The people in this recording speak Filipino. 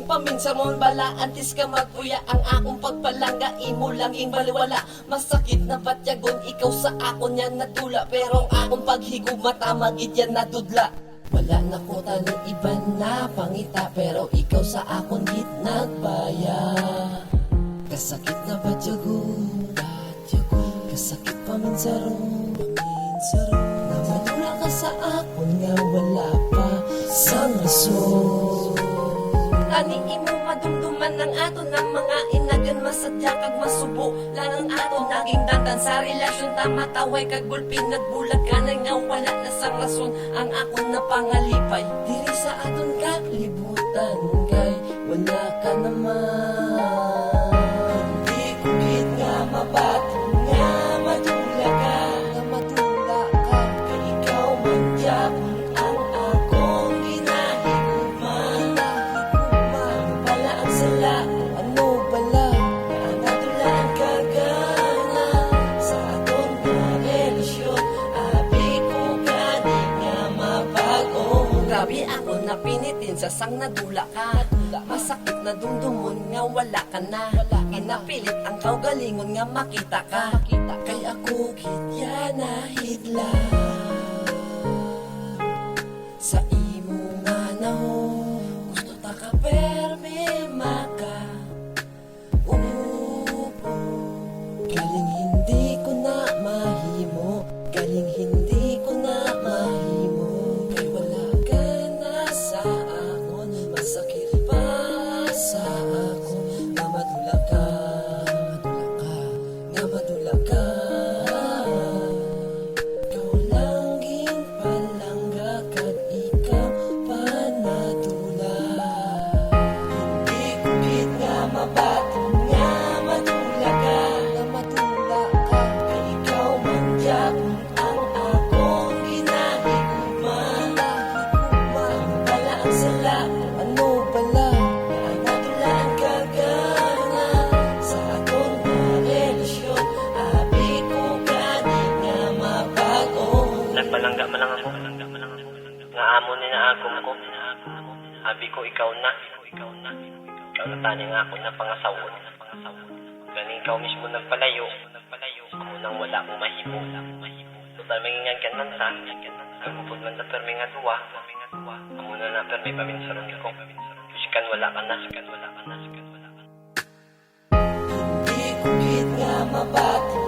paminsan mo bala, antis ka magbuya. Ang akong pagpalangga, imo langing baliwala. Masakit na batyagon, ikaw sa akon yan nadula. Pero ang akong paghigugmata, magid yan nadudla. Wala na ko talang iba na pangita, pero ikaw sa akon git nagbaya. Kasakit na batyagon, kasakit paminsaron, na madula ka sa akon nga wala pa sang rason. Ani imo madumduman ng ato ng mga inagan, masadya kag masubo lang ang ato naging dandan sa relasyon. Tama taway kag gulpin, nagbulag ka na nga wala na sang rason. Ang akon na pangalipay diri sa aton kaklibutan, kay wala ka naman. Hindi ko git nga mabato nga madula ka, kay ikaw man gyapon ang akong ginahigugman. Ano bala ang sala, ano bala nga nadula ang kagana sa aton nga relasyon. Abi ko gani nga mabago. Grabe ako napinitin sa sang nadula ka. Masakit na dumdumon nga wala ka na. Inapilit ang kaugalingon nga makita ka. Kay ako gitya na hidla sa imo nga nahon. Gusto ta ka perme maka umupo. Galing hindi ko na mahimo, galing hindi ko na mahimo. Kay wala ka na sa akon, masakit pa sa akon. Nga madula ka, nga madula ka. Ikaw langing palangga, kag ikaw pa nadula. Hindi ko git nga mabato nga madula ka, kay ikaw man gyapon ang akong ginahigugman. Ano bala ang sala, ano bala nga nadula ang kagana sa aton nga relasyon. Abi ko gani nga mabago. Nagpalangga man lang ako. Nga amo ni na ako. Habi ko ikaw na. Ikaw na tani nga ako na pangasawon. Ganing ikaw mismo nagpalayo. Amo nang wala mo mahimo. Total mangingan ka nan sa. Nagpupod man na permi nga duwa. Amo na permi paminsaron ko. Kuskan wala ka na. Hindi ko git nga mabato